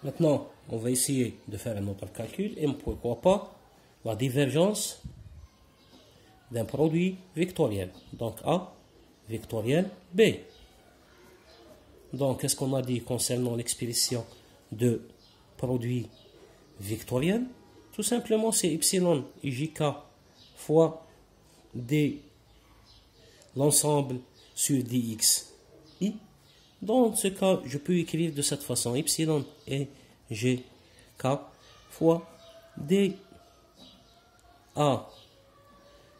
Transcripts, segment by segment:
Maintenant, on va essayer de faire un autre calcul et pourquoi pas la divergence d'un produit vectoriel. Donc A vectoriel B. Donc, qu'est-ce qu'on a dit concernant l'expression de produit vectoriel? Tout simplement, c'est epsilon ijk fois d l'ensemble sur dx i. Dans ce cas, je peux écrire de cette façon epsilon et gk fois d a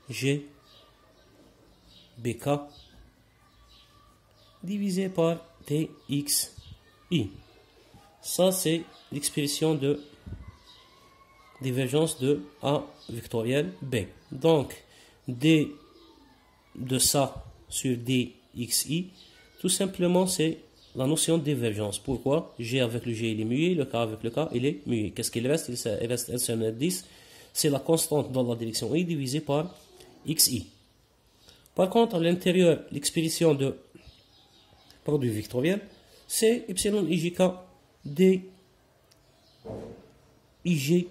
g bk divisé par dx i. Ça, c'est l'expression de divergence de A vectoriel B. Donc, d de ça sur dxi, tout simplement, c'est la notion de divergence. Pourquoi? G avec le G, il est muet, le K avec le K, il est muet. Qu'est-ce qu'il reste? Il reste L sur 10. C'est la constante dans la direction I divisée par xi. Par contre, à l'intérieur, l'expression de produit vectoriel, c'est epsilon ijk d ig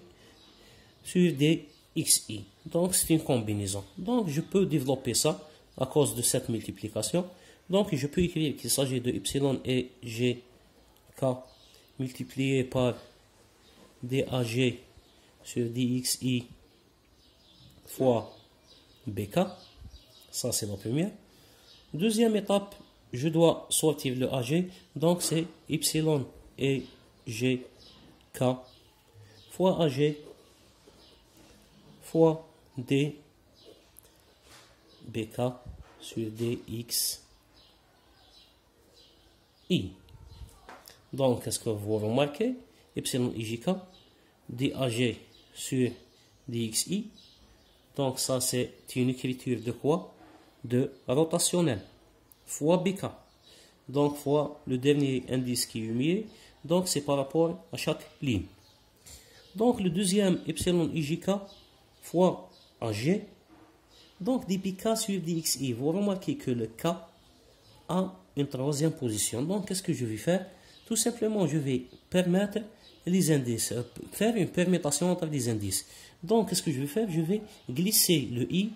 sur dxi. Donc, c'est une combinaison. Donc, je peux développer ça à cause de cette multiplication. Donc, je peux écrire qu'il s'agit de epsilon et gk multiplié par dag sur dxi fois bk. Ça, c'est la première. Deuxième étape, je dois sortir le ag. Donc, c'est epsilon et gk fois ag fois d bk sur dx i. Donc, qu'est-ce que vous remarquez? Epsilon ijk dag sur dxi. Donc, ça, c'est une écriture de quoi? De rotationnel fois bk. Donc, fois le dernier indice qui est muet. Donc, c'est par rapport à chaque ligne. Donc, le deuxième epsilon ijk fois ag. Donc, dpk sur dxi. Vous remarquez que le k a une troisième position. Donc, qu'est-ce que je vais faire? Tout simplement, je vais permettre les indices, faire une permutation entre les indices. Donc, qu'est-ce que je vais faire? Je vais glisser le i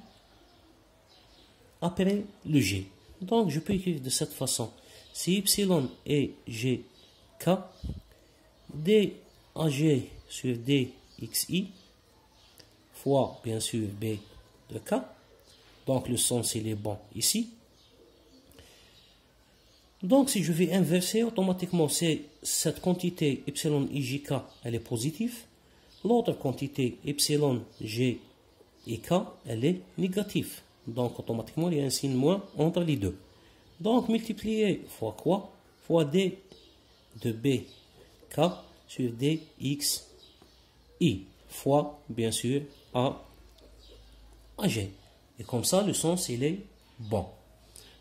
après le g. Donc, je peux écrire de cette façon. C'est epsilon et gk dag sur dxi fois, bien sûr, b de k. Donc, le sens, il est bon ici. Donc, si je vais inverser, automatiquement, c'est cette quantité epsilon ijk, elle est positive. L'autre quantité epsilon g et k, elle est négative. Donc, automatiquement, il y a un signe moins entre les deux. Donc, multiplier fois quoi? Fois d de bk sur dx i fois, bien sûr, ag. Et comme ça, le sens, il est bon.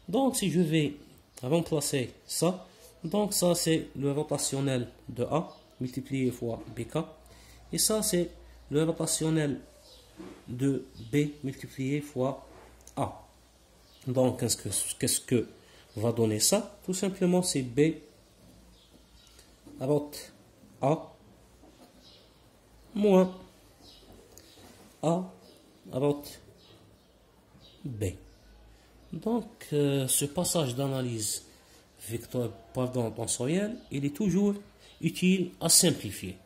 Donc, si je vais remplacer ça, donc ça, c'est le rotationnel de A multiplié fois bk. Et ça, c'est le rotationnel de B multiplié fois A. Donc, qu'est-ce que va donner ça? Tout simplement, c'est B rot A moins A rot B. Donc, ce passage d'analyse tensorielle, il est toujours utile à simplifier.